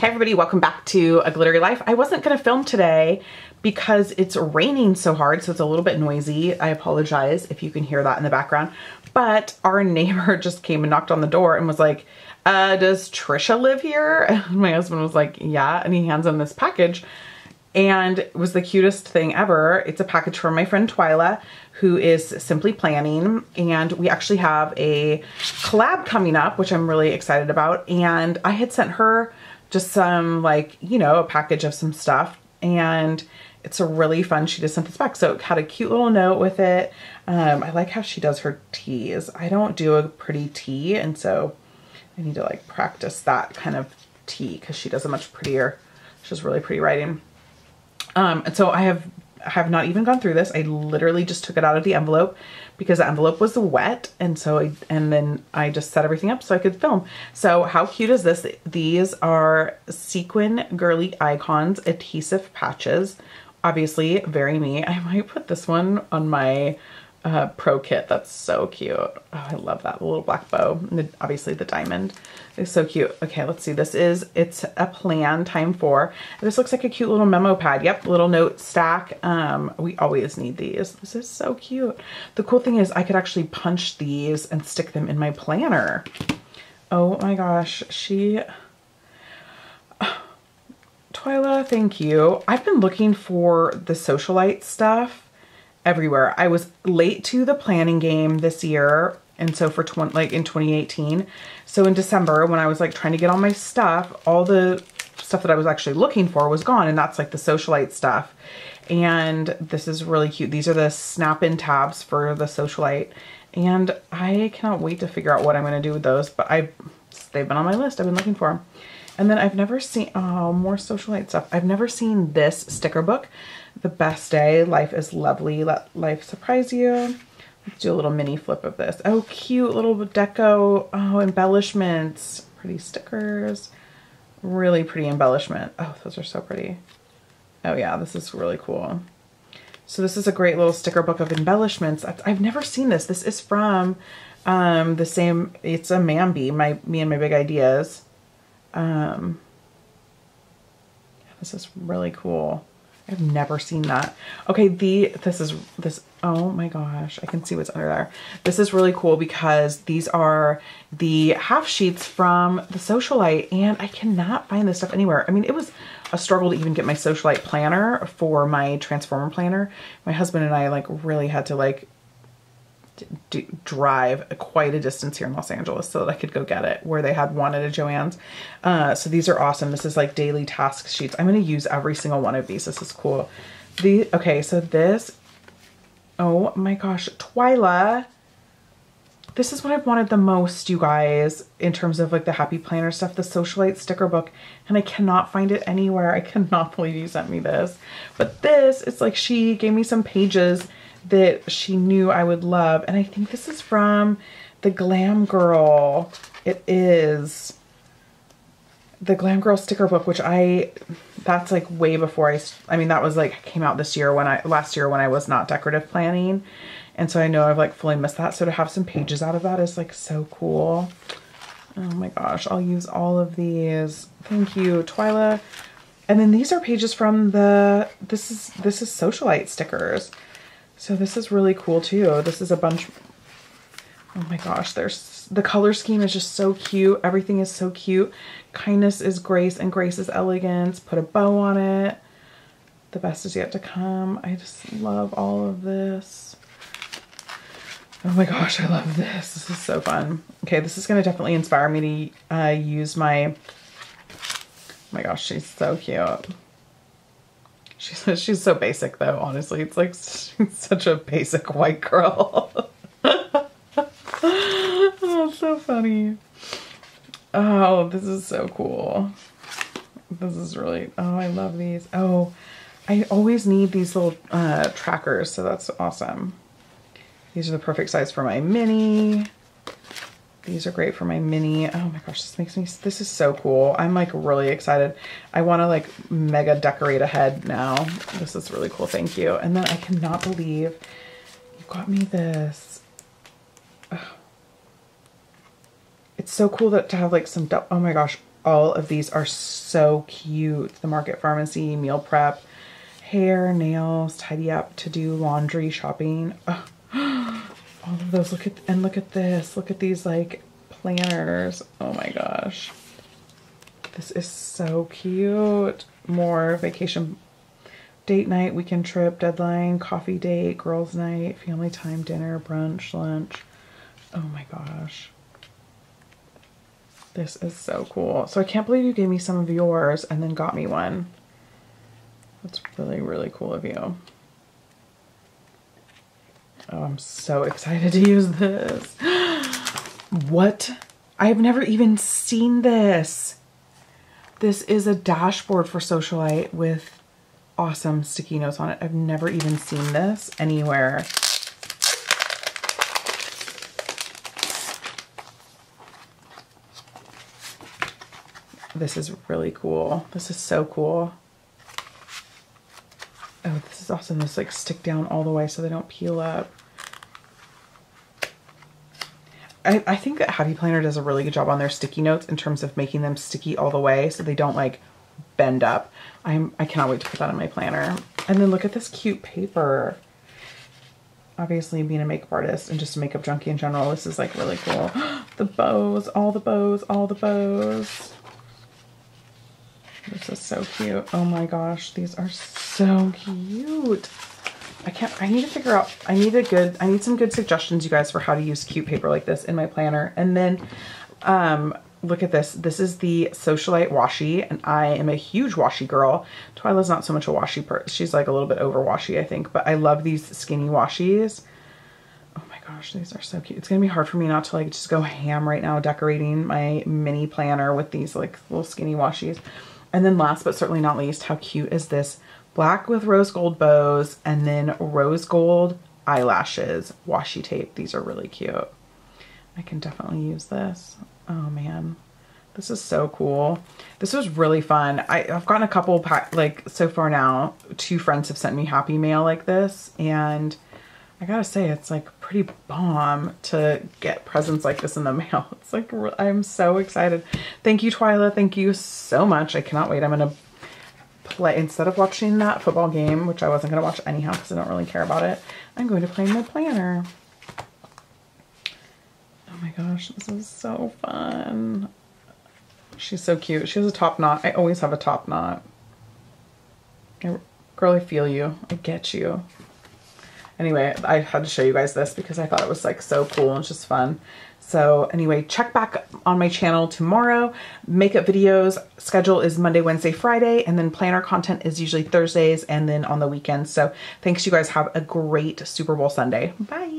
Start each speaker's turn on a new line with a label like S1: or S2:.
S1: Hey everybody, welcome back to A Glittery Life. I wasn't gonna film today because it's raining so hard, so it's a little bit noisy. I apologize if you can hear that in the background, but our neighbor just came and knocked on the door and was like, does Trisha live here? And my husband was like, yeah, and he hands him this package and it was the cutest thing ever. It's a package from my friend Twyla, who is Simply Planning, and we actually have a collab coming up, which I'm really excited about, and I had sent her just some, like, you know, a package of some stuff, and it's a really fun, she just sent this back. So it had a cute little note with it. I like how she does her teas. I don't do a pretty tea, and so I need to like practice that kind of tea because she does a much prettier, she has really pretty writing. And so I have not even gone through this. I literally just took it out of the envelope because the envelope was wet, and so then I just set everything up so I could film. So how cute is this? These are sequin girly icons adhesive patches. Obviously very me. I might put this one on my pro kit. That's so cute. Oh, I love that little black bow. And obviously the diamond is so cute. Okay, let's see. It's a plan time 4. This looks like a cute little memo pad. Yep, little note stack. We always need these. This is so cute. The cool thing is I could actually punch these and stick them in my planner. Oh my gosh, Twyla, thank you. I've been looking for the socialite stuff everywhere. I was late to the planning game this year, and so for in 2018. So in December, when I was like trying to get all my stuff, all the stuff that I was actually looking for was gone, and that's like the socialite stuff. And this is really cute. These are the snap-in tabs for the socialite, and I cannot wait to figure out what I'm going to do with those, but they've been on my list. I've been looking for them. And then I've never seen, oh, more socialite stuff. I've never seen this sticker book, The Best Day, Life is Lovely, Let Life Surprise You. Let's do a little mini flip of this. Oh, cute little deco, oh, embellishments, pretty stickers, really pretty embellishment. Oh, those are so pretty. Oh yeah, this is really cool. So this is a great little sticker book of embellishments. I've never seen this. This is from the same, it's a Mambi, Me and My Big Ideas. This is really cool. I've never seen that. Okay, this, oh my gosh, I can see what's under there. This is really cool because these are the half sheets from the socialite, and I cannot find this stuff anywhere. I mean, it was a struggle to even get my socialite planner for my transformer planner. My husband and I like really had to like drive quite a distance here in Los Angeles so that I could go get it, where they had one at a Joann's. So these are awesome. This is like daily task sheets. I'm going to use every single one of these. This is cool. Okay, so this, oh my gosh, Twyla, this is what I've wanted the most, you guys, in terms of like the happy planner stuff, the socialite sticker book, and I cannot find it anywhere. I cannot believe you sent me this. But this, it's like she gave me some pages that she knew I would love, and I think this is from the Glam Girl. It is the Glam Girl sticker book, which that's like way before I mean, that was like came out last year when I was not decorative planning, and so I know I've like fully missed that. So to have some pages out of that is like so cool. Oh my gosh, I'll use all of these. Thank you, Twyla. And then these are pages from this is socialite stickers. So this is really cool too. This is a bunch, oh my gosh, the color scheme is just so cute. Everything is so cute. Kindness is grace and grace is elegance. Put a bow on it. The best is yet to come. I just love all of this. Oh my gosh, I love this. This is so fun. Okay, this is going to definitely inspire me to use oh my gosh, she's so cute. She's so basic though, honestly. It's like she's such a basic white girl. Oh, so funny. Oh, this is so cool. This is really, oh, I love these. Oh, I always need these little trackers, so that's awesome. These are the perfect size for my mini. These are great for my mini. Oh my gosh, this is so cool. I'm like really excited. I want to like mega decorate a head now. This is really cool. Thank you. And then I cannot believe you got me this. Ugh. It's so cool to have like some, oh my gosh, all of these are so cute. The Market Pharmacy, meal prep, hair, nails, tidy up, to do laundry, shopping. Oh, all of those. Look at this. Look at these like planners. Oh my gosh. This is so cute. More vacation, date night, weekend trip, deadline, coffee date, girls night, family time, dinner, brunch, lunch. Oh my gosh. This is so cool. So I can't believe you gave me some of yours and then got me one. That's really, really cool of you. Oh, I'm so excited to use this. What? I've never even seen this. This is a dashboard for Socialite with awesome sticky notes on it. I've never even seen this anywhere. This is really cool. This is so cool. Oh, this is awesome. This like stick down all the way so they don't peel up. I think that Happy Planner does a really good job on their sticky notes in terms of making them sticky all the way so they don't like bend up. I cannot wait to put that in my planner. And then look at this cute paper. Obviously being a makeup artist and just a makeup junkie in general, this is like really cool. The bows, all the bows, all the bows. This is so cute. Oh my gosh, these are so cute. I need to figure out, I need some good suggestions, you guys, for how to use cute paper like this in my planner. And then, look at this. This is the Socialite washi, and I am a huge washi girl. Twyla's not so much a washi person. She's like a little bit over washi, I think, but I love these skinny washies. Oh my gosh, these are so cute. It's gonna be hard for me not to like just go ham right now decorating my mini planner with these like little skinny washies. And then last but certainly not least, how cute is this? Black with rose gold bows and then rose gold eyelashes, washi tape. These are really cute. I can definitely use this. Oh man, this is so cool. This was really fun. I've gotten a couple like so far now. 2 friends have sent me happy mail like this, and I gotta say it's like pretty bomb to get presents like this in the mail. It's like, I'm so excited. Thank you, Twyla. Thank you so much. I cannot wait. I'm gonna play, instead of watching that football game, which I wasn't gonna watch anyhow because I don't really care about it, I'm going to play my planner. Oh my gosh, this is so fun. She's so cute. She has a top knot. I always have a top knot. Girl, I feel you. I get you. Anyway, I had to show you guys this because I thought it was like so cool and just fun. So anyway, check back on my channel tomorrow. Makeup videos schedule is Monday, Wednesday, Friday, and then planner content is usually Thursdays and then on the weekends. So thanks, you guys. Have a great Super Bowl Sunday. Bye.